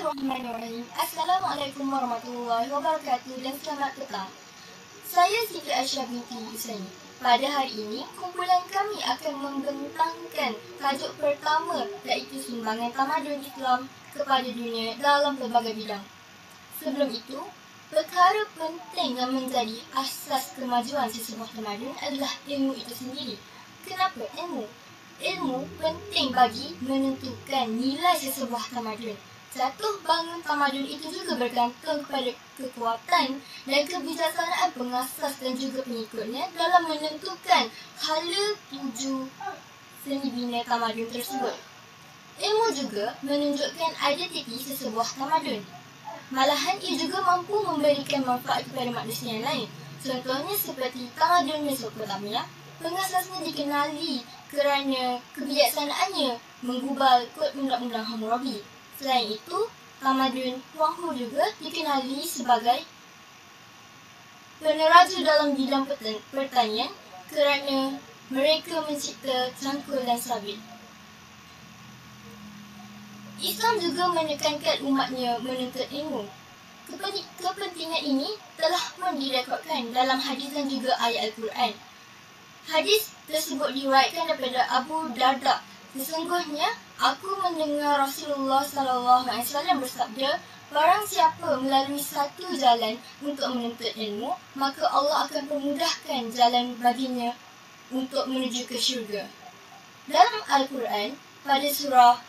Bismillahirrahmanirrahim. Assalamualaikum warahmatullahi wabarakatuh dan selamat petang. Saya Siti Aisyah binti Husaini. Pada hari ini, kumpulan kami akan membentangkan tajuk pertama iaitu sumbangan tamadun Islam kepada dunia dalam pelbagai bidang. Sebelum itu, perkara penting yang menjadi asas kemajuan sesebuah tamadun adalah ilmu itu sendiri. Kenapa ilmu? Ilmu penting bagi menentukan nilai sesebuah tamadun. Jatuh bangun tamadun itu juga bergantung kepada kekuatan dan kebijaksanaan pengasas dan juga pengikutnya dalam menentukan hala tuju seni bina tamadun tersebut. Ilmu juga menunjukkan identiti sesebuah tamadun. Malahan ia juga mampu memberikan manfaat kepada manusia yang lain. Contohnya seperti tamadun Mesopotamia, pengasasnya dikenali kerana kebijaksanaannya menggubal kod undang-undang Hammurabi. Selain itu, tamadun Huanghu juga dikenali sebagai peneraju dalam bidang pertanian kerana mereka mencipta cangkul dan sabit. Islam juga menekankan umatnya menuntut ilmu. Kepentingan ini telah pun direkodkan dalam hadis dan juga ayat Al-Quran. Hadis tersebut diriwayatkan daripada Abu Darda. Sesungguhnya, aku mendengar Rasulullah SAW bersabda, barang siapa melalui satu jalan untuk menuntut ilmu, maka Allah akan memudahkan jalan baginya untuk menuju ke syurga. Dalam Al-Quran, pada surah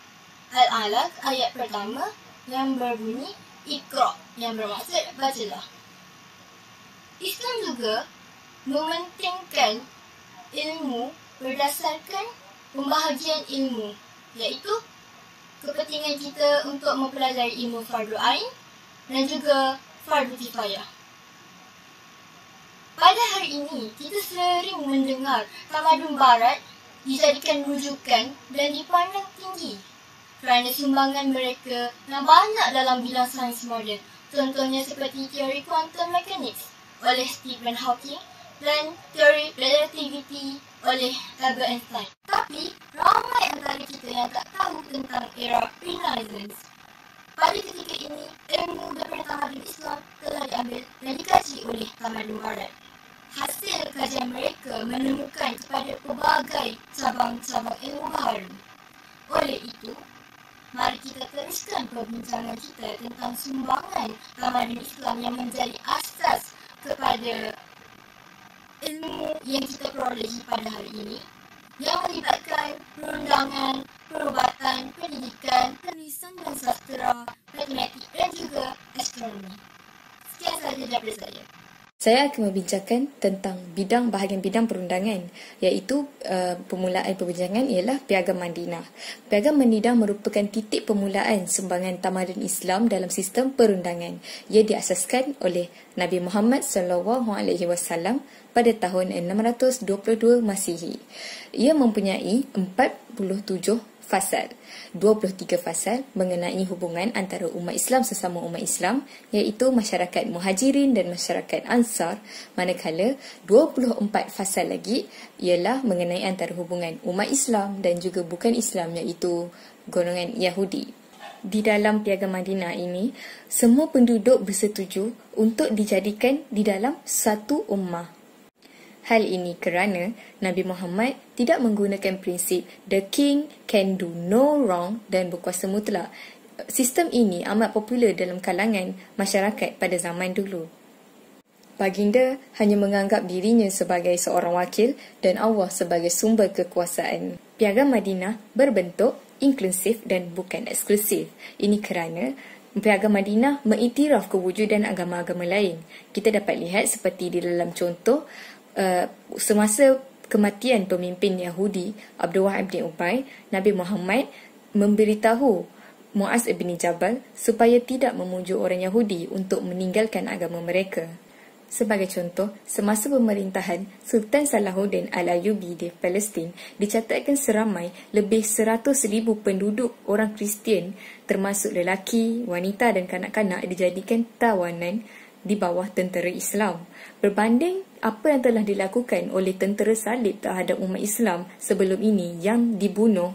Al-Alaq ayat pertama yang berbunyi, Iqra, yang bermaksud bacalah. Islam juga mementingkan ilmu berdasarkan pembahagian ilmu, iaitu kepentingan kita untuk mempelajari ilmu fardu ain dan juga fardu kifayah. Pada hari ini, kita sering mendengar tamadun barat dijadikan rujukan dan dipandang tinggi kerana sumbangan mereka yang banyak dalam bidang sains moden. Contohnya seperti teori quantum mechanics oleh Stephen Hawking dan teori relativity oleh Albert Einstein. Tapi, ramai antara kita yang tak tahu tentang era Renaissance. Pada ketika ini, ilmu daripada tamadun Islam telah diambil dan dikaji oleh tamadun Barat. Hasil kajian mereka menemukan kepada pelbagai cabang-cabang ilmu baharu. Oleh itu, mari kita teruskan perbincangan kita tentang sumbangan tamadun Islam yang menjadi asas kepada ilmu yang kita perolehi pada hari ini, yang melibatkan perundangan, perubatan, pendidikan, penulisan dan sastera, matematik dan juga astronomi. Sekian sahaja daripada saya. Saya akan membincangkan tentang bahagian bidang perundangan, iaitu permulaan perbincangan ialah Piagam Madinah. Piagam Madinah merupakan titik permulaan sumbangan tamadun Islam dalam sistem perundangan. Ia diasaskan oleh Nabi Muhammad SAW pada tahun 622 Masihi. Ia mempunyai 47 fasal. 23 fasal mengenai hubungan antara umat Islam sesama umat Islam, iaitu masyarakat Muhajirin dan masyarakat Ansar, manakala 24 fasal lagi ialah mengenai antara hubungan umat Islam dan juga bukan Islam, iaitu golongan Yahudi. Di dalam Piagam Madinah ini, semua penduduk bersetuju untuk dijadikan di dalam satu ummah. Hal ini kerana Nabi Muhammad tidak menggunakan prinsip the king can do no wrong dan berkuasa mutlak. Sistem ini amat popular dalam kalangan masyarakat pada zaman dulu. Baginda hanya menganggap dirinya sebagai seorang wakil dan Allah sebagai sumber kekuasaan. Piagam Madinah berbentuk inklusif dan bukan eksklusif. Ini kerana Piagam Madinah mengiktiraf kewujudan agama-agama lain. Kita dapat lihat seperti di dalam contoh, semasa kematian pemimpin Yahudi Abdul Wahab bin Ubay, Nabi Muhammad memberitahu Muaz bin Jabal supaya tidak memujuk orang Yahudi untuk meninggalkan agama mereka. Sebagai contoh, semasa pemerintahan Sultan Salahuddin Al-Ayyubi di Palestin, dicatatkan seramai lebih 100,000 penduduk orang Kristian termasuk lelaki, wanita dan kanak-kanak dijadikan tawanan di bawah tentera Islam. Berbanding apa yang telah dilakukan oleh tentera salib terhadap umat Islam sebelum ini yang dibunuh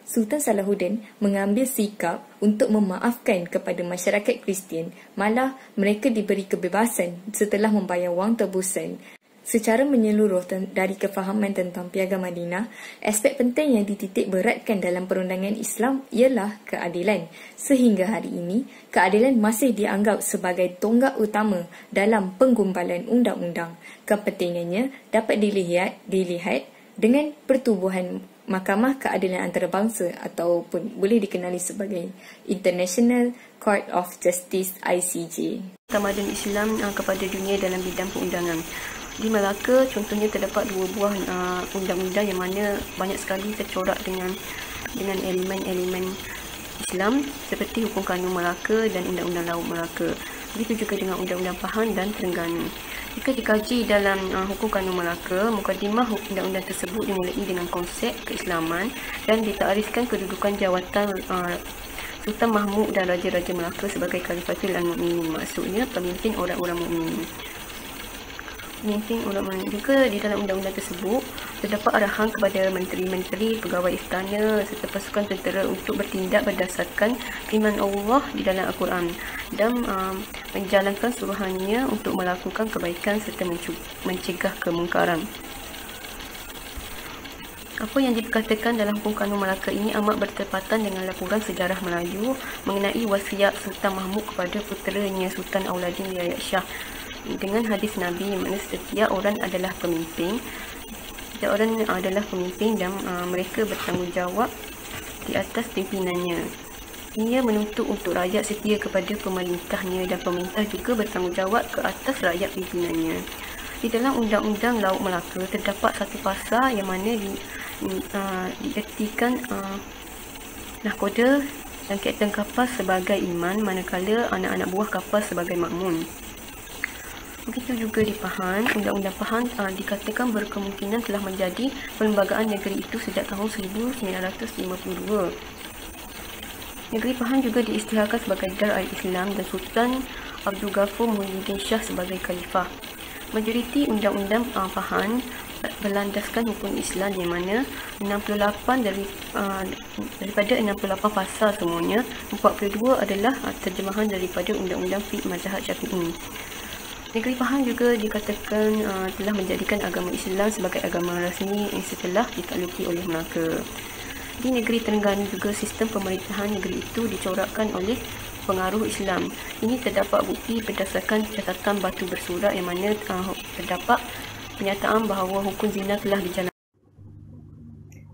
Sultan Salahuddin mengambil sikap untuk memaafkan kepada masyarakat Kristian, malah mereka diberi kebebasan setelah membayar wang tebusan. Secara menyeluruh dari kefahaman tentang Piagam Madinah, aspek penting yang dititik beratkan dalam perundangan Islam ialah keadilan. Sehingga hari ini, keadilan masih dianggap sebagai tonggak utama dalam penggumpalan undang-undang. Kepentingannya dapat dilihat dengan pertubuhan Mahkamah Keadilan Antarabangsa ataupun boleh dikenali sebagai International Court of Justice (ICJ). Tamadun Islam kepada dunia dalam bidang perundangan. Di Melaka contohnya terdapat 2 buah undang-undang yang mana banyak sekali tercorak dengan elemen-elemen Islam seperti Hukum Kanun Melaka dan Undang-Undang Laut Melaka. Begitu juga dengan Undang-Undang Pahang dan Terengganu. Jika dikaji dalam Hukum Kanun Melaka, mukadimah undang-undang tersebut dimulai dengan konsep keislaman dan ditarifkan kedudukan jawatan Sultan Mahmud dan Raja-Raja Melaka sebagai Khalifatul Al-Mu'minin, maksudnya pemimpin orang-orang mukmin. Juga di dalam undang-undang tersebut terdapat arahan kepada menteri-menteri, pegawai istana serta pasukan tentera untuk bertindak berdasarkan firman Allah di dalam Al-Quran dan menjalankan suruhannya untuk melakukan kebaikan serta mencegah kemungkaran. Apa yang dikatakan dalam Hukum Kanun Melaka ini amat bertepatan dengan laporan sejarah Melayu mengenai wasiat Sultan Mahmud kepada puteranya Sultan Auladin Yahya Shah dengan hadis Nabi yang mana setiap orang adalah pemimpin dan mereka bertanggungjawab di atas pimpinannya. Ia menuntut untuk rakyat setia kepada pemerintahnya dan pemerintah juga bertanggungjawab ke atas rakyat pimpinannya. Di dalam Undang-Undang Laut Melaka terdapat satu pasal yang mana diertikan nahkoda dan kapten kapal sebagai iman, manakala anak-anak buah kapal sebagai makmun. Begitu juga di Pahang, Undang-Undang Pahang dikatakan berkemungkinan telah menjadi perlembagaan negeri itu sejak tahun 1952. Negeri Pahang juga diisytiharkan sebagai Dar al-Islam dan Sultan Abdul Ghafur Muhyiddin Shah sebagai Khalifah. Majoriti Undang-Undang Pahang berlandaskan hukum Islam yang mana 68 daripada 68 pasal semuanya, 42 adalah terjemahan daripada Undang-Undang Fiqh Mazhab Syafi'i. Negeri Pahang juga dikatakan telah menjadikan agama Islam sebagai agama rasmi setelah ditakluki oleh Melaka. Di negeri Terengganu juga sistem pemerintahan negeri itu dicorakkan oleh pengaruh Islam. Ini terdapat bukti berdasarkan catatan batu bersurat yang mana terdapat penyataan bahawa hukum zina telah dijalankan.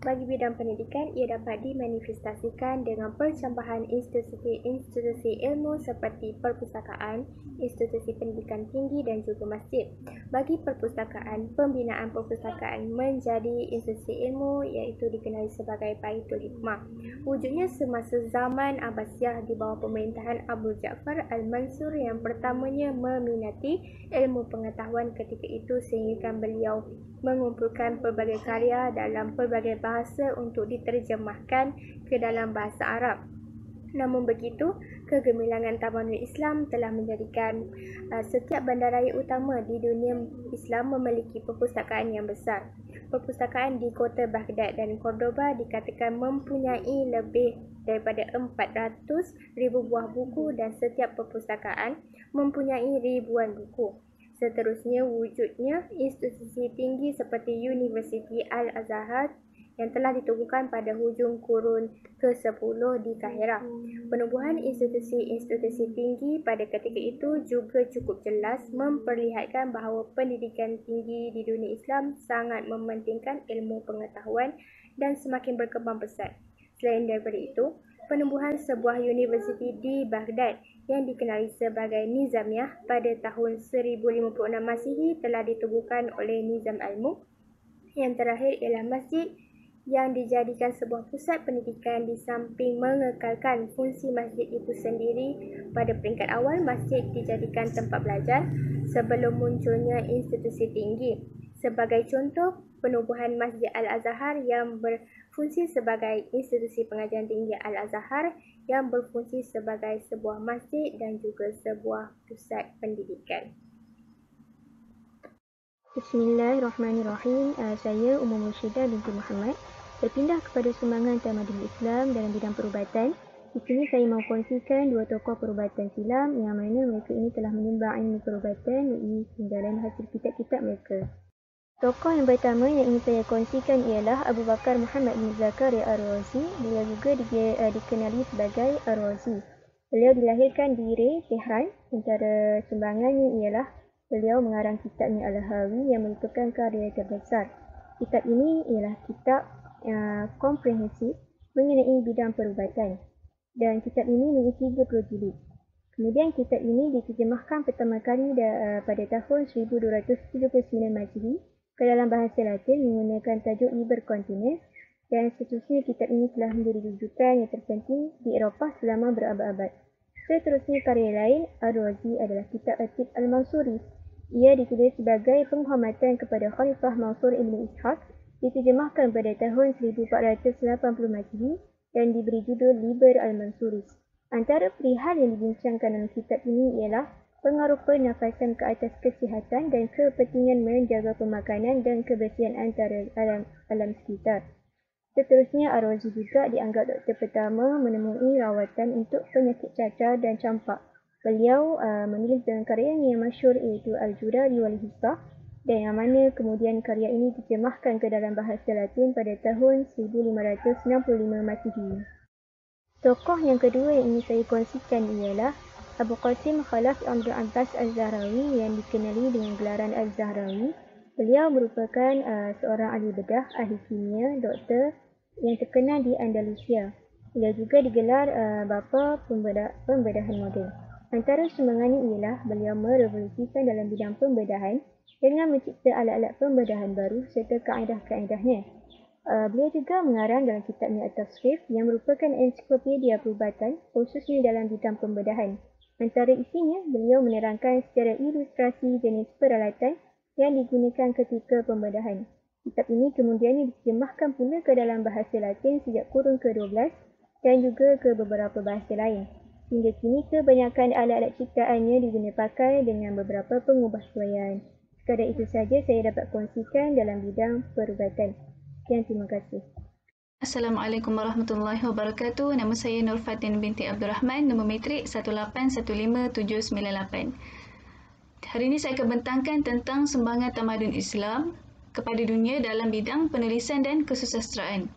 Bagi bidang pendidikan, ia dapat dimanifestasikan dengan percambahan institusi ilmu seperti perpustakaan, institusi pendidikan tinggi dan juga masjid. Bagi perpustakaan, pembinaan perpustakaan menjadi institusi ilmu iaitu dikenali sebagai Baitul Hikmah. Wujudnya semasa zaman Abbasiyah di bawah pemerintahan Abu Ja'far Al-Mansur yang pertamanya meminati ilmu pengetahuan ketika itu sehingga beliau mengumpulkan pelbagai karya dalam pelbagai bahasa untuk diterjemahkan ke dalam bahasa Arab. Namun begitu, kegemilangan tamadun Islam telah menjadikan setiap bandaraya utama di dunia Islam memiliki perpustakaan yang besar. Perpustakaan di kota Baghdad dan Cordoba dikatakan mempunyai lebih daripada 400,000 buah buku dan setiap perpustakaan mempunyai ribuan buku. Seterusnya, wujudnya institusi tinggi seperti Universiti Al-Azhar yang telah ditubuhkan pada hujung kurun ke-10 di Kahirah. Penubuhan institusi-institusi tinggi pada ketika itu juga cukup jelas memperlihatkan bahawa pendidikan tinggi di dunia Islam sangat mementingkan ilmu pengetahuan dan semakin berkembang pesat. Selain daripada itu, penubuhan sebuah universiti di Baghdad yang dikenali sebagai Nizamiyah pada tahun 1056 Masihi telah ditubuhkan oleh Nizam Al-Mulk. Yang terakhir ialah masjid yang dijadikan sebuah pusat pendidikan di samping mengekalkan fungsi masjid itu sendiri. Pada peringkat awal, masjid dijadikan tempat belajar sebelum munculnya institusi tinggi. Sebagai contoh, penubuhan Masjid Al-Azhar yang berfungsi sebagai institusi pengajian tinggi Al-Azhar yang berfungsi sebagai sebuah masjid dan juga sebuah pusat pendidikan. Bismillahirrahmanirrahim. Saya Ummul Mursyidah binti Muhammad Berpindah kepada sumbangan tamadun Islam dalam bidang perubatan, di sini saya mahu kongsikan dua tokoh perubatan silam yang mana mereka ini telah menyumbang ilmu perubatan iaitu dalam hasil kitab-kitab mereka. Tokoh yang pertama yang ingin saya kongsikan ialah Abu Bakar Muhammad bin Zakaria Ar-Razi. Beliau juga dikenali sebagai Ar-Razi. Beliau dilahirkan di Rey, Tehran. Antara sumbangannya ialah beliau mengarang kitabnya Al-Hawi yang merupakan karya terbesar. Kitab ini ialah kitab komprehensif mengenai bidang perubatan. Dan kitab ini mengisi 30 jilid. Kemudian kitab ini diterjemahkan pertama kali pada tahun 1279 Masehi ke dalam bahasa Latin menggunakan tajuk Liber Continens, dan seterusnya kitab ini telah menjadi rujukan yang terpenting di Eropah selama berabad-abad. Seterusnya karya lain Ar-Razi adalah kitab Atib Al-Mansuri. Ia ditulis sebagai penghormatan kepada Khalifah Mansur Ibn Ishaq, diterjemahkan pada tahun 1480 Masehi dan diberi judul Liber Al-Mansuris. Antara perihal yang dibincangkan dalam kitab ini ialah pengaruh pernafasan ke atas kesihatan dan kepentingan menjaga pemakanan dan kebersihan antara alam sekitar. Seterusnya, Ar-Razi juga dianggap doktor pertama menemui rawatan untuk penyakit cacar dan campak. Beliau menulis dalam karyanya yang masyhur iaitu Al-Jurari wal Hisbah, dan yang mana kemudian karya ini diterjemahkan ke dalam bahasa Latin pada tahun 1565 Masehi. Tokoh yang kedua yang ingin saya kongsikan ialah Abu Qasim Khalaf Abdul Abbas Al-Zahrawi yang dikenali dengan gelaran Al-Zahrawi. Beliau merupakan seorang ahli bedah, ahli kimia, doktor yang terkenal di Andalusia. Beliau juga digelar bapa pembedahan moden. Antara sumbangannya ialah beliau merevolusikan dalam bidang pembedahan dengan mencipta alat-alat pembedahan baru serta kaedah-kaedahnya. Beliau juga mengarang dalam kitabnya At-Tasrif yang merupakan ensiklopedia perubatan khususnya dalam bidang pembedahan. Antara isinya, beliau menerangkan secara ilustrasi jenis peralatan yang digunakan ketika pembedahan. Kitab ini kemudian diterjemahkan pula ke dalam bahasa Latin sejak kurun ke-12 dan juga ke beberapa bahasa lain. Hingga kini kebanyakan alat-alat ciptaannya diguna pakai dengan beberapa pengubahsuaian. Sekadar itu saja saya dapat kongsikan dalam bidang perubatan. Sekian, terima kasih. Assalamualaikum warahmatullahi wabarakatuh. Nama saya Nur Fatin binti Abdul Rahman, nombor matrik 1815798. Hari ini saya akan bentangkan tentang sumbangan tamadun Islam kepada dunia dalam bidang penulisan dan kesusastraan.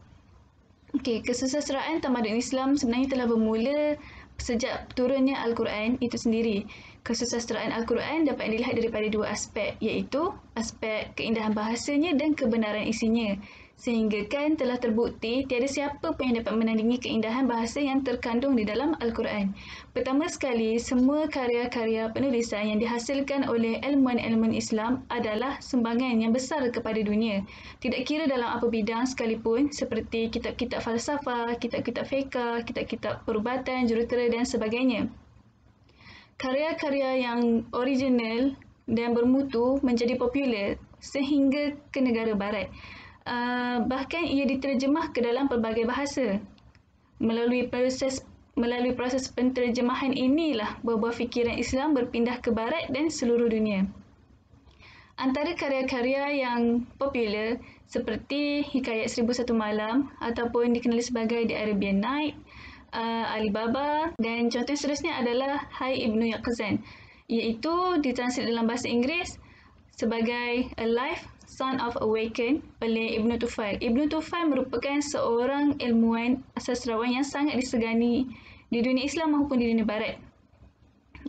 Kesusastraan tamadun Islam sebenarnya telah bermula sejak turunnya Al-Quran itu sendiri. Kesusastraan Al-Quran dapat dilihat daripada dua aspek, iaitu aspek keindahan bahasanya dan kebenaran isinya. Sehingga kan telah terbukti tiada siapa pun yang dapat menandingi keindahan bahasa yang terkandung di dalam Al-Quran. Pertama sekali, semua karya-karya penulisan yang dihasilkan oleh ilmuwan-ilmuwan Islam adalah sumbangan yang besar kepada dunia. Tidak kira dalam apa bidang sekalipun, seperti kitab-kitab falsafah, kitab-kitab fiqh, kitab-kitab perubatan, jurutera dan sebagainya. Karya-karya yang original dan bermutu menjadi popular sehingga ke negara barat. Bahkan ia diterjemah ke dalam pelbagai bahasa. Melalui proses penterjemahan inilah buah-buah fikiran Islam berpindah ke barat dan seluruh dunia. Antara karya-karya yang popular seperti Hikayat 1001 Malam ataupun dikenali sebagai The Arabian Night, Ali Baba, dan contoh seterusnya adalah Hai Ibnu Yaqzan, iaitu ditranslate dalam bahasa Inggeris sebagai A Life Son of Awaken oleh Ibn Tufail. Ibn Tufail merupakan seorang ilmuwan sastrawan yang sangat disegani di dunia Islam maupun di dunia Barat.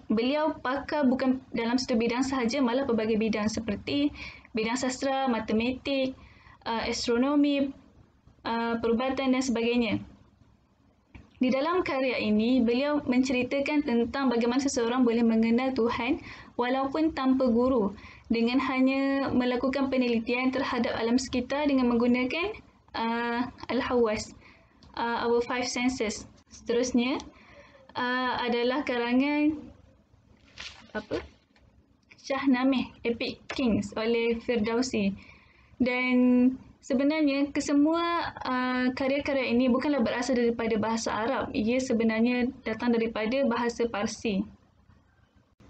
Beliau pakar bukan dalam satu bidang sahaja, malah pelbagai bidang seperti bidang sastra, matematik, astronomi, perubatan dan sebagainya. Di dalam karya ini, beliau menceritakan tentang bagaimana seseorang boleh mengenal Tuhan walaupun tanpa guru, dengan hanya melakukan penelitian terhadap alam sekitar dengan menggunakan Al-Hawas, our five senses. Seterusnya adalah karangan Shahnameh, Epic Kings oleh Firdausi. Dan sebenarnya kesemua karya-karya ini bukanlah berasal daripada bahasa Arab. Ia sebenarnya datang daripada bahasa Parsi.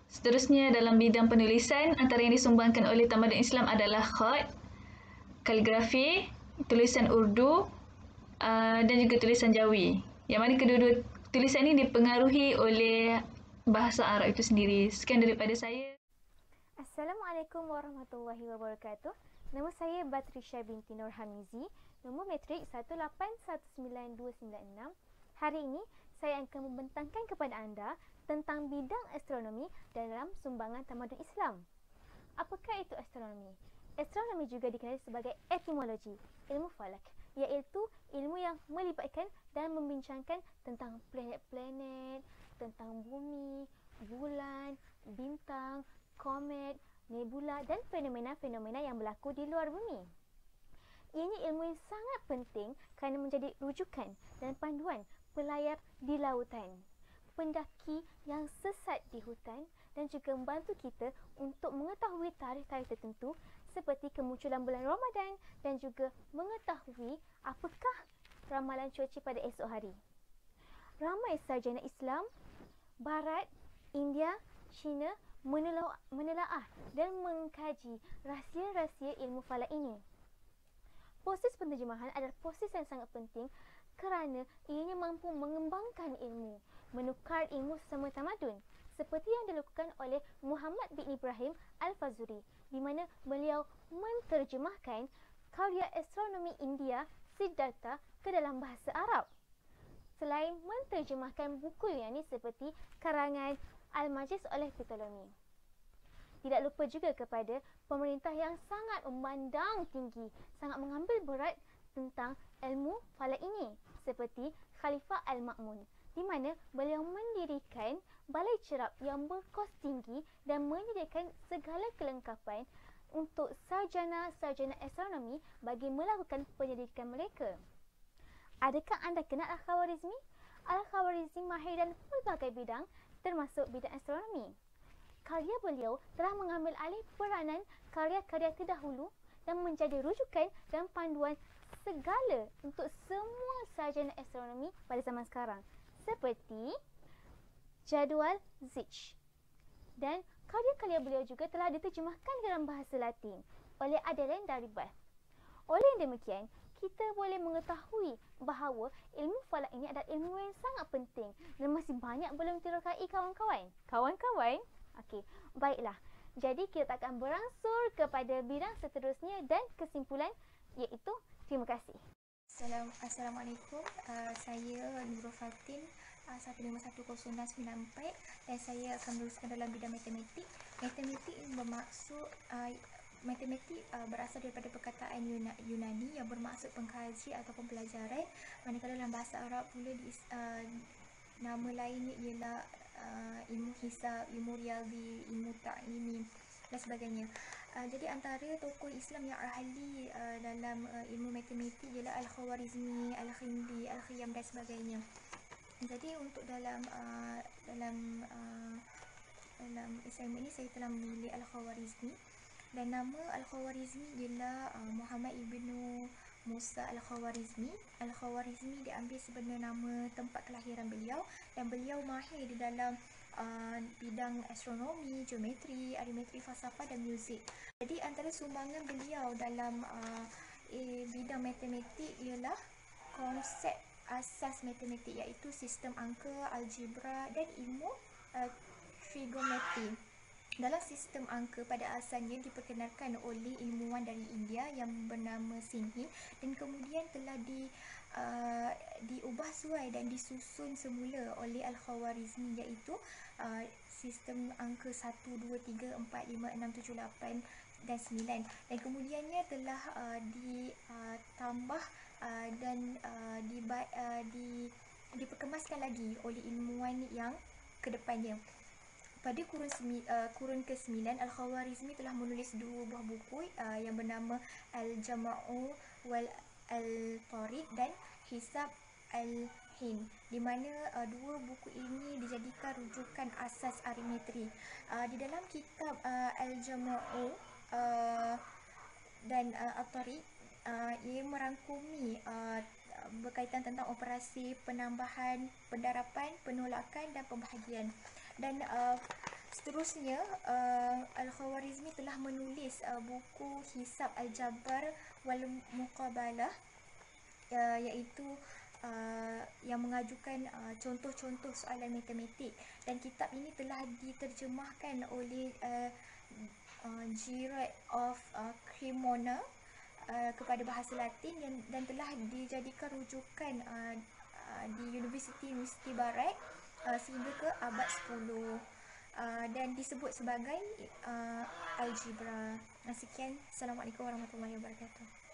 Seterusnya dalam bidang penulisan, antara yang disumbangkan oleh tamadun Islam adalah khat, kaligrafi, tulisan Urdu, dan juga tulisan Jawi. Yang mana kedua-dua tulisan ini dipengaruhi oleh bahasa Arab itu sendiri. Sekian daripada saya. Assalamualaikum warahmatullahi wabarakatuh. Nama saya Batrisha binti Nur Hamizi, nombor matrik 1819296. Hari ini saya akan membentangkan kepada anda tentang bidang astronomi dalam sumbangan tamadun Islam. Apakah itu astronomi? Astronomi juga dikenali sebagai etimologi, ilmu falak, iaitu ilmu yang melibatkan dan membincangkan tentang planet-planet, tentang bumi, bulan, bintang, komet, nebula dan fenomena-fenomena yang berlaku di luar bumi. Ini ilmu yang sangat penting kerana menjadi rujukan dan panduan pelayar di lautan, pendaki yang sesat di hutan dan juga membantu kita untuk mengetahui tarikh-tarikh tertentu seperti kemunculan bulan Ramadan dan juga mengetahui apakah ramalan cuaca pada esok hari. Ramai sarjana Islam, Barat, India, China menelaah dan mengkaji rahsia-rahsia ilmu falak ini. Proses penterjemahan adalah proses yang sangat penting kerana ianya mampu mengembangkan ilmu, menukar ilmu sesama tamadun seperti yang dilakukan oleh Muhammad bin Ibrahim Al-Fazuri di mana beliau menterjemahkan karya astronomi India Siddhartha ke dalam bahasa Arab. Selain menterjemahkan buku yang ini seperti karangan Al-Majlis oleh Ptolemy. Tidak lupa juga kepada pemerintah yang sangat memandang tinggi, sangat mengambil berat tentang ilmu falak ini seperti Khalifah Al-Ma'mun di mana beliau mendirikan balai cerap yang berkos tinggi dan menyediakan segala kelengkapan untuk sarjana-sarjana astronomi bagi melakukan penyelidikan mereka. Adakah anda kenal Al-Khawarizmi? Al-Khawarizmi mahir dalam pelbagai bidang termasuk bidang astronomi. Karya beliau telah mengambil alih peranan karya-karya terdahulu dan menjadi rujukan dan panduan segala untuk semua sarjana astronomi pada zaman sekarang seperti jadual Zich. Dan karya-karya beliau juga telah diterjemahkan dalam bahasa Latin oleh Adelin Daribas. Oleh demikian, kita boleh mengetahui bahawa ilmu falak ini adalah ilmu yang sangat penting dan masih banyak belum diterokai kawan-kawan. Kawan-kawan? Okey, baiklah. Jadi kita akan berangsur kepada bidang seterusnya dan kesimpulan iaitu terima kasih. Assalamualaikum. Saya Nurul Fatin 151094 dan saya akan meneruskan dalam bidang matematik. Matematik bermaksud matematik berasal daripada perkataan Yunani yang bermaksud pengkaji atau pembelajaran, manakala dalam bahasa Arab pula nama lainnya ialah ilmu hisab, ilmu riyadi, ilmu ta'imi dan sebagainya. Jadi antara tokoh Islam yang ahli dalam ilmu matematik ialah Al-Khawarizmi, Al-Khindi, Al-Khayyam dan sebagainya. Jadi untuk dalam assignment ini saya telah memilih Al-Khawarizmi dan nama Al-Khawarizmi ialah Muhammad ibnu Musa Al-Khawarizmi. Al-Khawarizmi diambil sebenar nama tempat kelahiran beliau dan beliau mahir di dalam bidang astronomi, geometri, arimetri, falsafah dan muzik. Jadi antara sumbangan beliau dalam bidang matematik ialah konsep asas matematik iaitu sistem angka, algebra dan ilmu trigonometri. Dalam sistem angka pada asalnya diperkenalkan oleh ilmuwan dari India yang bernama Sinhi dan kemudian telah diubah suai dan disusun semula oleh Al-Khawarizmi iaitu sistem angka 1, 2, 3, 4, 5, 6, 7, 8 dan 9 dan kemudiannya telah ditambah dan diperkemaskan lagi oleh ilmuwan yang kedepannya. Pada kurun ke-9, Al-Khawarizmi telah menulis dua buah buku yang bernama Al-Jama'u wal Al-Tariq dan Hisab Al-Hind, di mana dua buku ini dijadikan rujukan asas arimetri. Di dalam kitab Al-Jama'u dan Al-Tariq, ia merangkumi berkaitan tentang operasi penambahan, pendarapan, penolakan dan pembahagian. Dan seterusnya Al-Khawarizmi telah menulis buku Hisab Al-Jabar wal Muqabalah iaitu yang mengajukan contoh-contoh soalan matematik, dan kitab ini telah diterjemahkan oleh Gerard of Cremona kepada bahasa Latin dan telah dijadikan rujukan di Universiti Barat sehingga ke abad 10 dan disebut sebagai algebra. Sekian. Assalamualaikum warahmatullahi wabarakatuh.